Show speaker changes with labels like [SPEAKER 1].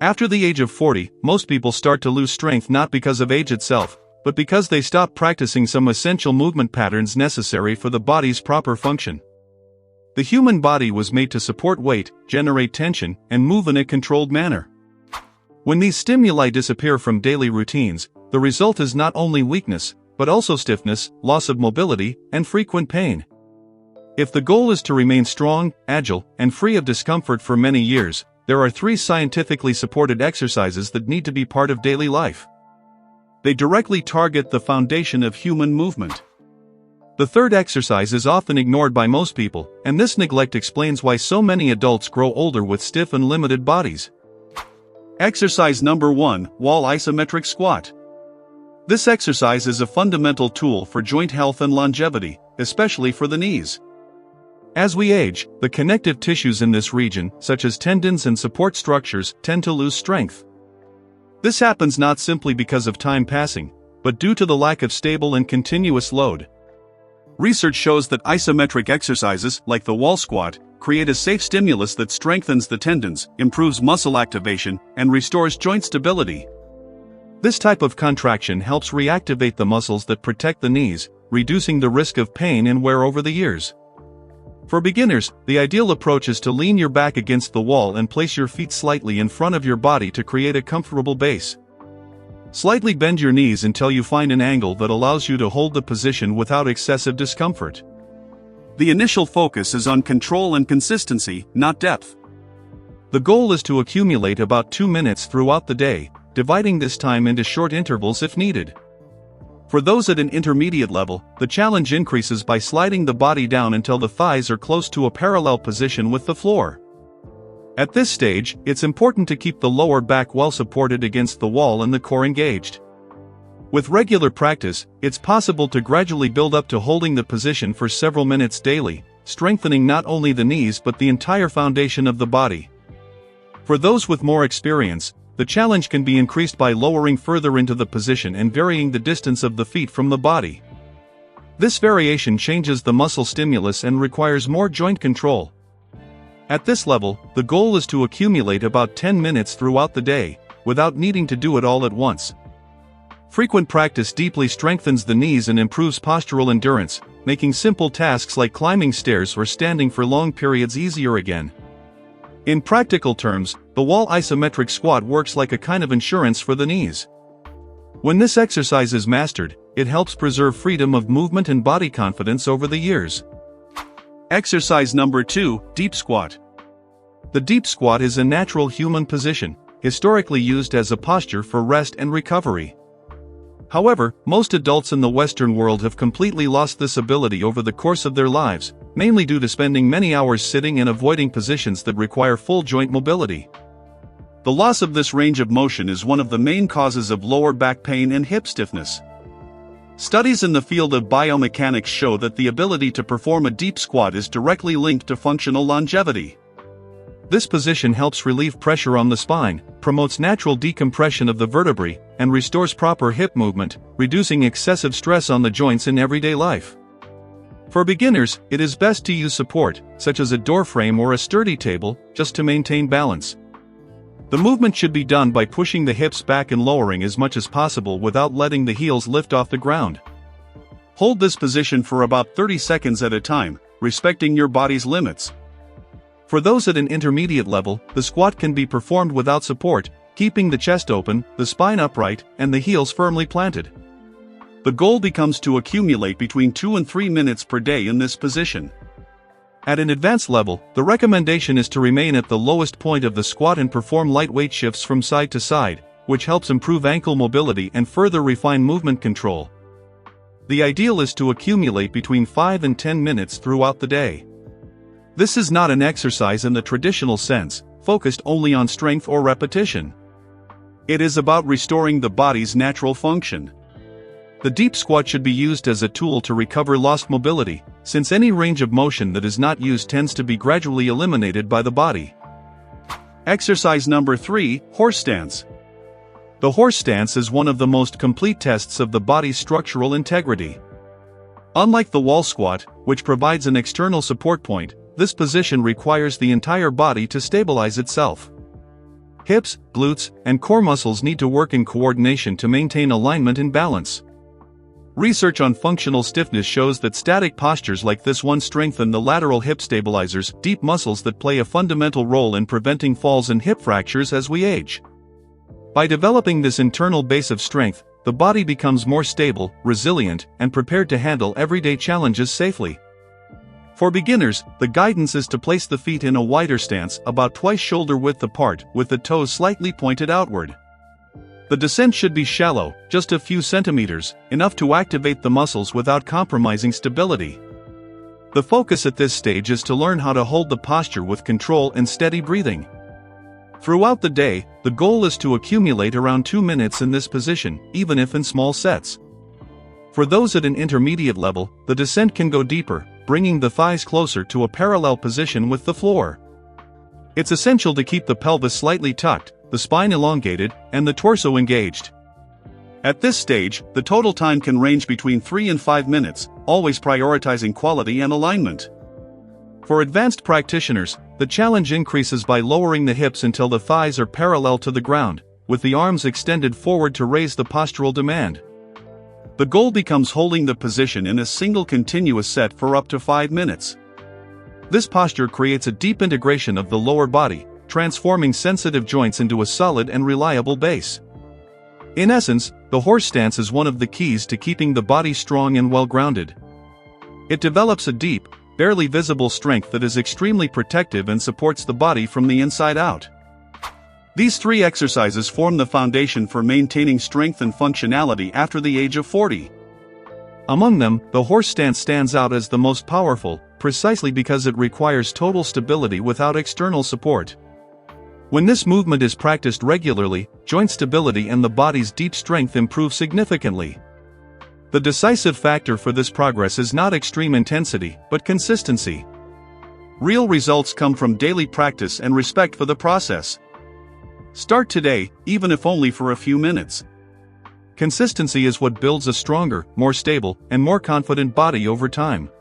[SPEAKER 1] After the age of 40, most people start to lose strength not because of age itself, but because they stop practicing some essential movement patterns necessary for the body's proper function. The human body was made to support weight, generate tension, and move in a controlled manner. When these stimuli disappear from daily routines, the result is not only weakness, but also stiffness, loss of mobility, and frequent pain. If the goal is to remain strong, agile, and free of discomfort for many years, there are 3 scientifically supported exercises that need to be part of daily life. They directly target the foundation of human movement. The third exercise is often ignored by most people, and this neglect explains why so many adults grow older with stiff and limited bodies. Exercise number 1, wall isometric squat. This exercise is a fundamental tool for joint health and longevity, especially for the knees. As we age, the connective tissues in this region, such as tendons and support structures, tend to lose strength. This happens not simply because of time passing, but due to the lack of stable and continuous load. Research shows that isometric exercises, like the wall squat, create a safe stimulus that strengthens the tendons, improves muscle activation, and restores joint stability. This type of contraction helps reactivate the muscles that protect the knees, reducing the risk of pain and wear over the years. For beginners, the ideal approach is to lean your back against the wall and place your feet slightly in front of your body to create a comfortable base. Slightly bend your knees until you find an angle that allows you to hold the position without excessive discomfort. The initial focus is on control and consistency, not depth. The goal is to accumulate about 2 minutes throughout the day, dividing this time into short intervals if needed. For those at an intermediate level, the challenge increases by sliding the body down until the thighs are close to a parallel position with the floor. At this stage, it's important to keep the lower back well supported against the wall and the core engaged. With regular practice, it's possible to gradually build up to holding the position for several minutes daily, strengthening not only the knees but the entire foundation of the body. For those with more experience, the challenge can be increased by lowering further into the position and varying the distance of the feet from the body. This variation changes the muscle stimulus and requires more joint control. At this level, the goal is to accumulate about 10 minutes throughout the day, without needing to do it all at once. Frequent practice deeply strengthens the knees and improves postural endurance, making simple tasks like climbing stairs or standing for long periods easier again. In practical terms, the wall isometric squat works like a kind of insurance for the knees. When this exercise is mastered, it helps preserve freedom of movement and body confidence over the years. Exercise number 2, deep squat. The deep squat is a natural human position, historically used as a posture for rest and recovery. However, most adults in the Western world have completely lost this ability over the course of their lives, mainly due to spending many hours sitting and avoiding positions that require full joint mobility. The loss of this range of motion is one of the main causes of lower back pain and hip stiffness. Studies in the field of biomechanics show that the ability to perform a deep squat is directly linked to functional longevity. This position helps relieve pressure on the spine, promotes natural decompression of the vertebrae, and restores proper hip movement, reducing excessive stress on the joints in everyday life. For beginners, it is best to use support, such as a door frame or a sturdy table, just to maintain balance. The movement should be done by pushing the hips back and lowering as much as possible without letting the heels lift off the ground. Hold this position for about 30 seconds at a time, respecting your body's limits. For those at an intermediate level, the squat can be performed without support, keeping the chest open, the spine upright, and the heels firmly planted. The goal becomes to accumulate between 2 and 3 minutes per day in this position. At an advanced level, the recommendation is to remain at the lowest point of the squat and perform lightweight shifts from side to side, which helps improve ankle mobility and further refine movement control. The ideal is to accumulate between 5 and 10 minutes throughout the day. This is not an exercise in the traditional sense, focused only on strength or repetition. It is about restoring the body's natural function. The deep squat should be used as a tool to recover lost mobility, since any range of motion that is not used tends to be gradually eliminated by the body. Exercise number 3, horse stance. The horse stance is one of the most complete tests of the body's structural integrity. Unlike the wall squat, which provides an external support point, this position requires the entire body to stabilize itself. Hips, glutes, and core muscles need to work in coordination to maintain alignment and balance. Research on functional stiffness shows that static postures like this one strengthen the lateral hip stabilizers, deep muscles that play a fundamental role in preventing falls and hip fractures as we age. By developing this internal base of strength, the body becomes more stable, resilient, and prepared to handle everyday challenges safely. For beginners, the guidance is to place the feet in a wider stance, about twice shoulder width apart, with the toes slightly pointed outward. The descent should be shallow, just a few centimeters, enough to activate the muscles without compromising stability. The focus at this stage is to learn how to hold the posture with control and steady breathing. Throughout the day, the goal is to accumulate around 2 minutes in this position, even if in small sets. For those at an intermediate level, the descent can go deeper, bringing the thighs closer to a parallel position with the floor. It's essential to keep the pelvis slightly tucked, the spine elongated, and the torso engaged. At this stage, the total time can range between 3 and 5 minutes, always prioritizing quality and alignment. For advanced practitioners, the challenge increases by lowering the hips until the thighs are parallel to the ground, with the arms extended forward to raise the postural demand. The goal becomes holding the position in a single continuous set for up to 5 minutes. This posture creates a deep integration of the lower body, transforming sensitive joints into a solid and reliable base. In essence, the horse stance is one of the keys to keeping the body strong and well-grounded. It develops a deep, barely visible strength that is extremely protective and supports the body from the inside out. These 3 exercises form the foundation for maintaining strength and functionality after the age of 40. Among them, the horse stance stands out as the most powerful, precisely because it requires total stability without external support. When this movement is practiced regularly, joint stability and the body's deep strength improve significantly. The decisive factor for this progress is not extreme intensity, but consistency. Real results come from daily practice and respect for the process. Start today, even if only for a few minutes. Consistency is what builds a stronger, more stable, and more confident body over time.